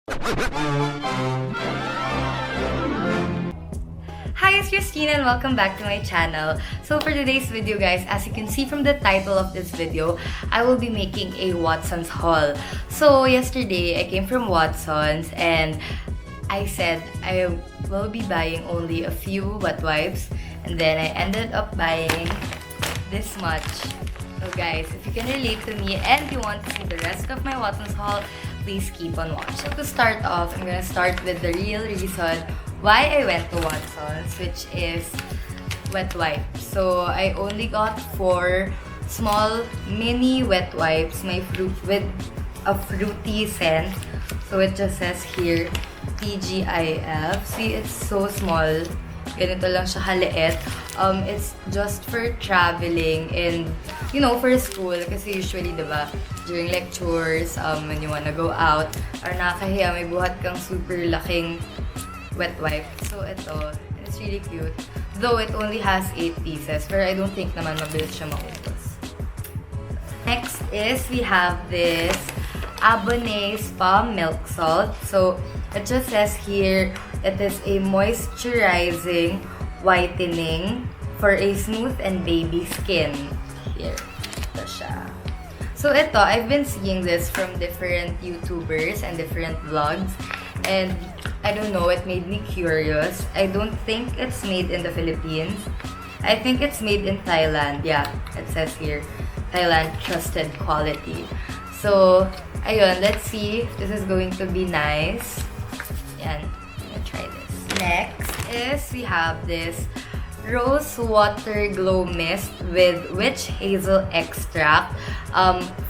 Hi, it's Kristine and welcome back to my channel. So for today's video guys, as you can see from the title of this video, I will be making a Watsons haul. So yesterday, I came from Watsons and I said I will be buying only a few wet wipes, and then I ended up buying this much. So guys, if you can relate to me and you want to see the rest of my Watsons haul, please keep on watching. So to start off, I'm gonna start with the real reason why I went to Watsons, which is wet wipes. So I only got 4 small mini wet wipes, with a fruity scent. So it just says here, TGIF. See, it's so small. Ganito lang siya kaliit. It's just for traveling and, you know, for school. Kasi usually, diba, during lectures, when you wanna go out, or nakakahiya, may buhat kang super laking wet wipe. So, ito, it's really cute. Though, it only has 8 pieces. Pero I don't think naman mabilis siya maubos. Next is, we have this Bonne Spa Milk Salt. So, it just says here, it is a moisturizing whitening for a smooth and baby skin. Here, ito siya. So, ito, I've been seeing this from different YouTubers and different vlogs. And I don't know, it made me curious. I don't think it's made in the Philippines. I think it's made in Thailand. Yeah, it says here, Thailand trusted quality. So, ayun, let's see if this is going to be nice. Yan, I'm gonna try this. Next is we have this Rosewater Glow Mist with witch hazel extract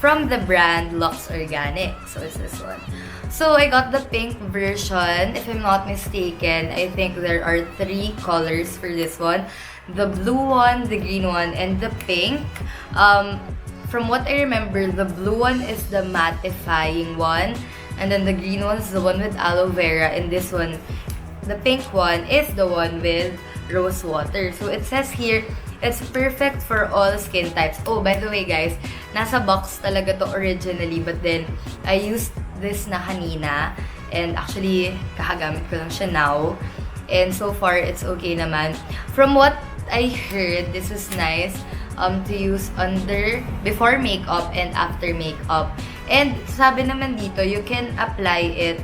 from the brand Luxe Organix. So, it's this one. So, I got the pink version. If I'm not mistaken, I think there are 3 colors for this one. The blue one, the green one, and the pink. From what I remember, the blue one is the mattifying one. And then the green one is the one with aloe vera. And this one, the pink one, is the one with rose water. So, it says here, it's perfect for all skin types. Oh, by the way guys, nasa box talaga to originally. But then, I used this na kanina. And actually, kakagamit ko lang siya now. And so far, it's okay naman. From what I heard, this is nice to use before makeup and after makeup. And sabi naman dito, you can apply it,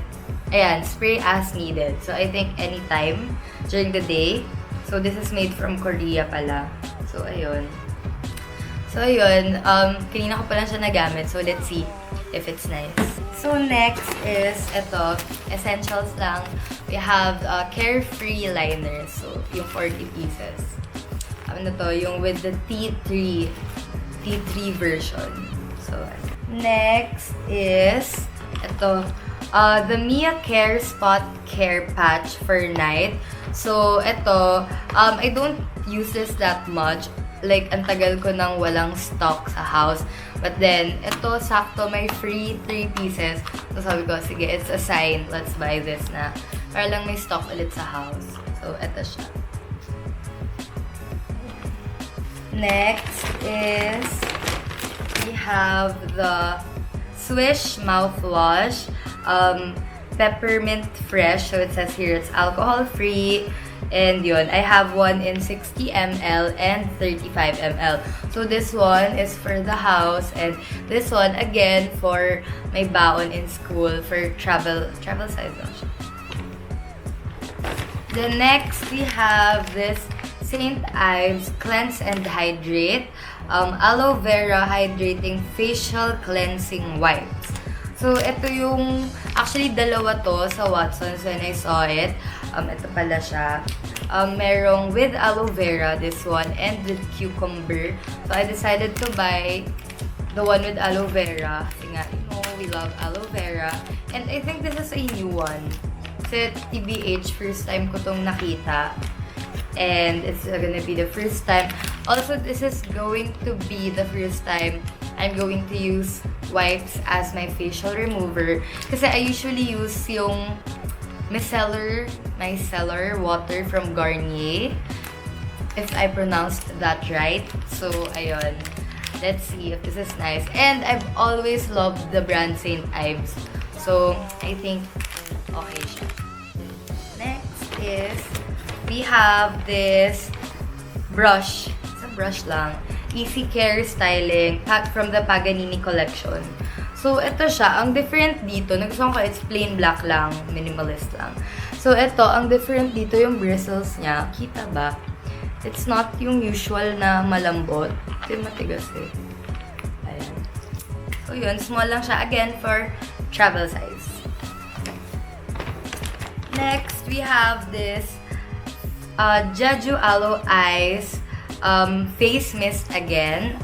ayan, spray as needed. So, I think anytime during the day. So, this is made from Korea pala. So, ayun. Kanina ko pa lang siya nagamit. So, let's see if it's nice. So, next is, ito, essentials lang. We have Carefree liners. So, yung 40 pieces. Ano to? Yung with the Teatree version. So, next is, ito, the Miacare Spot Care Patch for night. So, ito, I don't use this that much. Like, ang tagal ko nang walang stock sa house. But then, ito, sakto, may free 3 pieces. So, sabi ko, sige, it's a sign. Let's buy this na. Para lang may stock ulit sa house. So, ito siya. Next is, we have the Swish Mouthwash. Peppermint Fresh. So, it says here, it's alcohol-free. And yun, I have one in 60 ml and 35 ml. So, this one is for the house. And this one, again, for my baon in school. For travel size lang siya. The next, we have this St. Ives Cleanse and Hydrate Aloe Vera Hydrating Facial Cleansing Wipes. So, ito yung, actually, dalawa to sa Watsons when I saw it. Ito pala siya. Merong with aloe vera, this one, and with cucumber. So, I decided to buy the one with aloe vera. Kasi nga, you know, we love aloe vera. And I think this is a new one. Kasi TBH, first time ko tong nakita. And it's gonna be the first time. Also, this is going to be the first time I'm going to use wipes as my facial remover. Kasi I usually use yung micellar water from Garnier. If I pronounced that right. So, ayun. Let's see if this is nice. And I've always loved the brand St. Ives. So, I think okay siya. Next is, we have this brush. It's a brush lang. Easy Care Styling from the Paganini collection. So, ito siya. Ang different dito, nagustuhan ko, it's plain black lang, minimalist lang. So, ito, ang different dito yung bristles niya. Kita ba? It's not yung usual na malambot. Ito yung matigas eh. Ayan. So, yun. Small lang siya. Again, for travel size. Next, we have this Jeju Aloe Ice face mist again.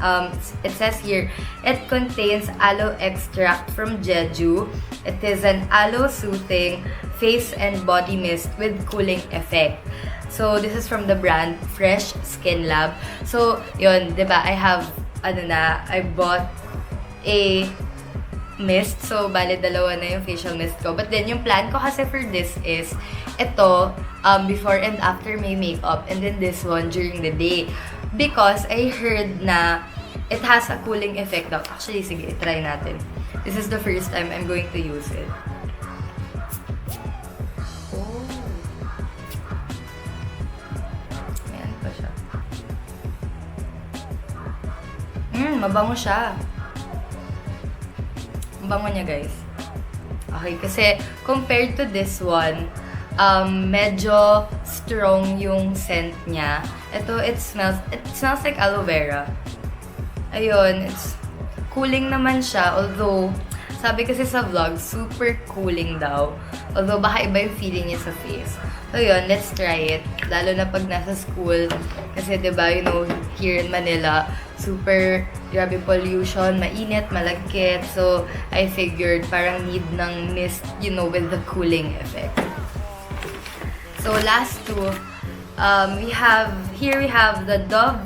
It says here, it contains aloe extract from Jeju. It is an aloe soothing face and body mist with cooling effect. So, this is from the brand Fresh Skinlab. So, yun, diba, I bought a mist. So, bale, dalawa na yung facial mist ko. But then, yung plan ko kasi for this is, ito, before and after my makeup. And then this one during the day. Because I heard na it has a cooling effect daw. Actually, sige, try natin. This is the first time I'm going to use it. Oh. Ayan pa siya. Mabango siya. Mabango niya, guys. Okay, kasi compared to this one, medyo strong yung scent niya. Ito, it smells like aloe vera. Ayun, it's cooling naman siya. Although, sabi kasi sa vlog, super cooling daw. Although, baka iba yung feeling niya sa face. So, yun, let's try it. Lalo na pag nasa school. Kasi, diba, you know, here in Manila, super grabe pollution, mainit, malagkit. So, I figured parang need ng mist, you know, with the cooling effect. So, last two, we have the Dove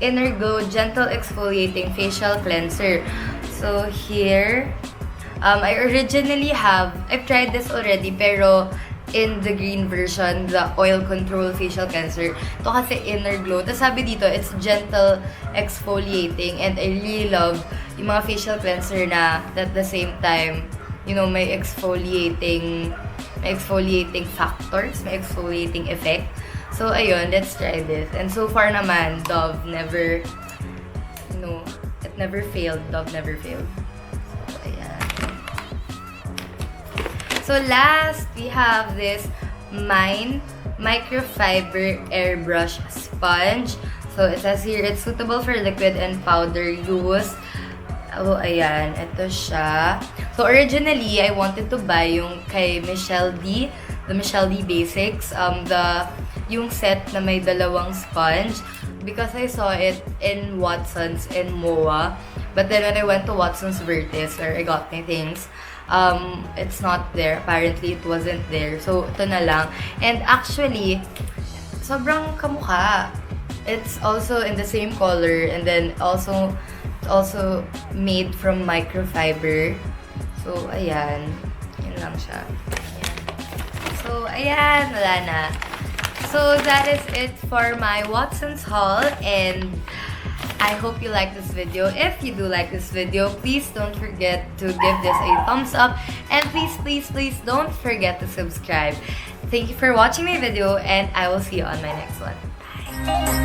Inner Glow Gentle Exfoliating Facial Cleanser. So, here, I've tried this already, pero in the green version, the Oil Control Facial Cleanser. Ito kasi Inner Glow. Tapos sabi dito, it's gentle exfoliating, and I really love yung mga facial cleanser na at the same time, you know, may exfoliating factors, may exfoliating effect. So, ayun, let's try this. And so far naman, Dove never, you know, it never failed. Dove never failed. So, ayan. So, last, we have this Miine Microfiber Airbrush Sponge. So, it says here, it's suitable for liquid and powder use. Oh, ayan. Ito siya. So, originally, I wanted to buy yung kay Michelle D. The Michelle D Basics. Yung set na may dalawang sponge. Because I saw it in Watsons in MOA. But then when I went to Watsons Vertis, where I got my things, it's not there. Apparently, it wasn't there. So, ito na lang. And actually, sobrang kamukha. It's also in the same color. And then, also made from microfiber. So, ayan. Yun lang siya. Ayan. So, ayan. Wala na. So, that is it for my Watsons haul. And I hope you like this video. If you do like this video, please don't forget to give this a thumbs up. And please don't forget to subscribe. Thank you for watching my video, and I will see you on my next one. Bye!